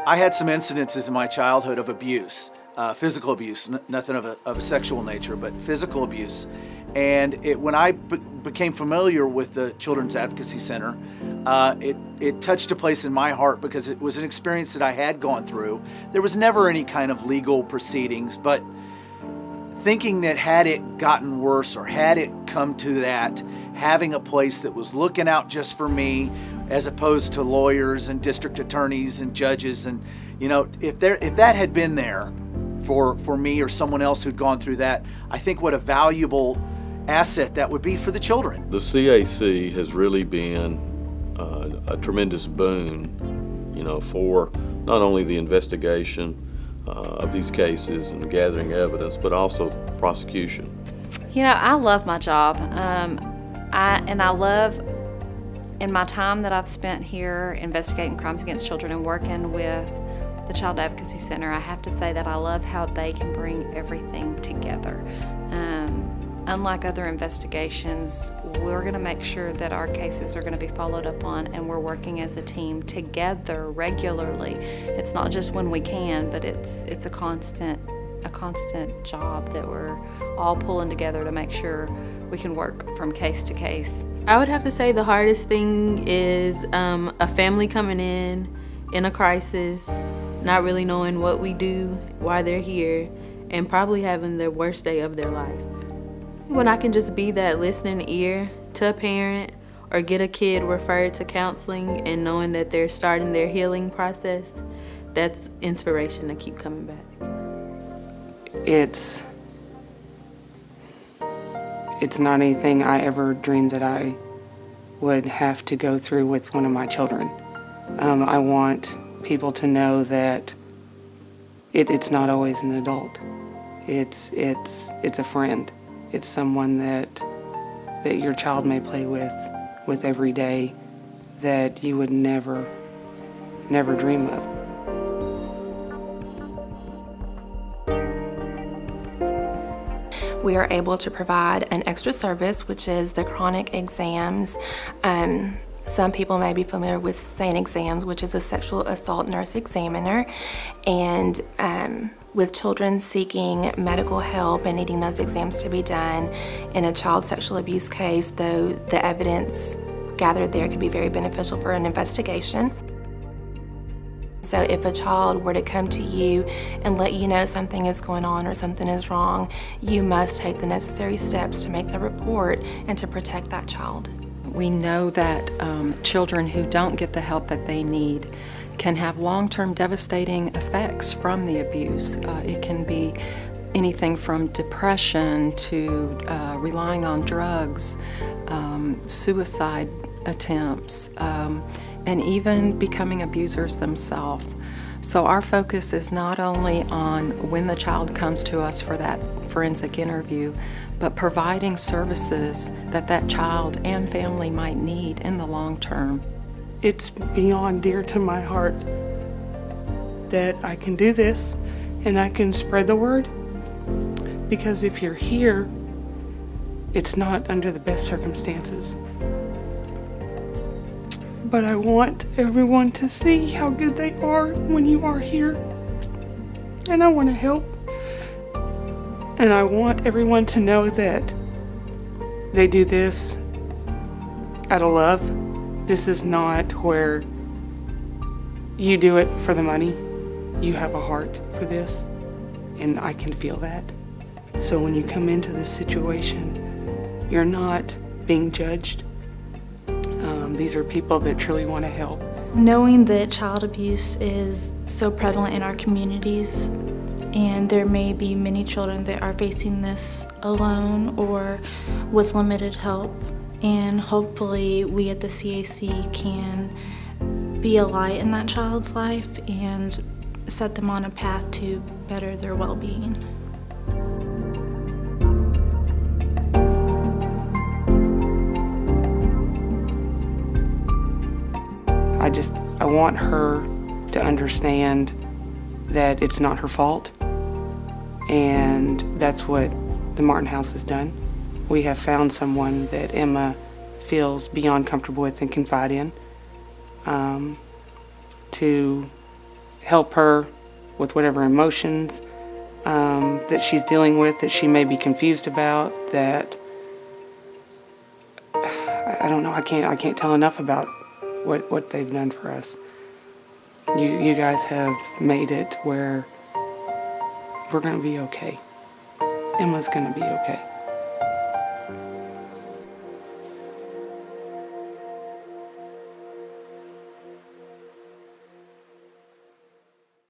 I had some incidences in my childhood of abuse, physical abuse, nothing of a sexual nature, but physical abuse. And when I became familiar with the Children's Advocacy Center, it touched a place in my heart because it was an experience that I had gone through. There was never any kind of legal proceedings, but thinking that had it gotten worse or had it come to that, having a place that was looking out just for me as opposed to lawyers and district attorneys and judges, and if that had been there for me or someone else who'd gone through that, I think what a valuable asset that would be for the children. The CAC has really been a tremendous boon, for not only the investigation of these cases and gathering evidence, but also prosecution. I love my job. I love, in my time that I've spent here investigating crimes against children and working with the Child Advocacy Center, I have to say that I love how they can bring everything together. Unlike other investigations, we're going to make sure that our cases are going to be followed up on, and we're working as a team together regularly. It's not just when we can, but it's a constant job that we're all pulling together to make sure we can work from case to case. I would have to say the hardest thing is a family coming in a crisis, not really knowing what we do, why they're here, and probably having the worst day of their life. When I can just be that listening ear to a parent or get a kid referred to counseling and knowing that they're starting their healing process, that's inspiration to keep coming back. It's not anything I ever dreamed that I would have to go through with one of my children. I want people to know that it's not always an adult. It's a friend. It's someone that your child may play with every day that you would never dream of. We are able to provide an extra service, which is the chronic exams. Some people may be familiar with SANE exams, which is a sexual assault nurse examiner. And with children seeking medical help and needing those exams to be done in a child sexual abuse case, though the evidence gathered there could be very beneficial for an investigation. So if a child were to come to you and let you know something is going on or something is wrong, you must take the necessary steps to make the report and to protect that child. We know that children who don't get the help that they need can have long-term devastating effects from the abuse. It can be anything from depression to relying on drugs, suicide attempts, and even becoming abusers themselves. So our focus is not only on when the child comes to us for that forensic interview, but providing services that child and family might need in the long term. It's beyond dear to my heart that I can do this and I can spread the word, because if you're here, it's not under the best circumstances. But I want everyone to see how good they are when you are here. And I want to help. And I want everyone to know that they do this out of love. This is not where you do it for the money. You have a heart for this, and I can feel that. So when you come into this situation, you're not being judged. These are people that truly want to help. Knowing that child abuse is so prevalent in our communities, and there may be many children that are facing this alone or with limited help, and hopefully we at the CAC can be a light in that child's life and set them on a path to better their well-being. I want her to understand that it's not her fault, and that's what the Martin House has done. We have found someone that Emma feels beyond comfortable with and confide in, to help her with whatever emotions that she's dealing with, that she may be confused about, that I don't know. I can't tell enough about what they've done for us. You guys have made it where we're gonna be okay. Emma's gonna be okay.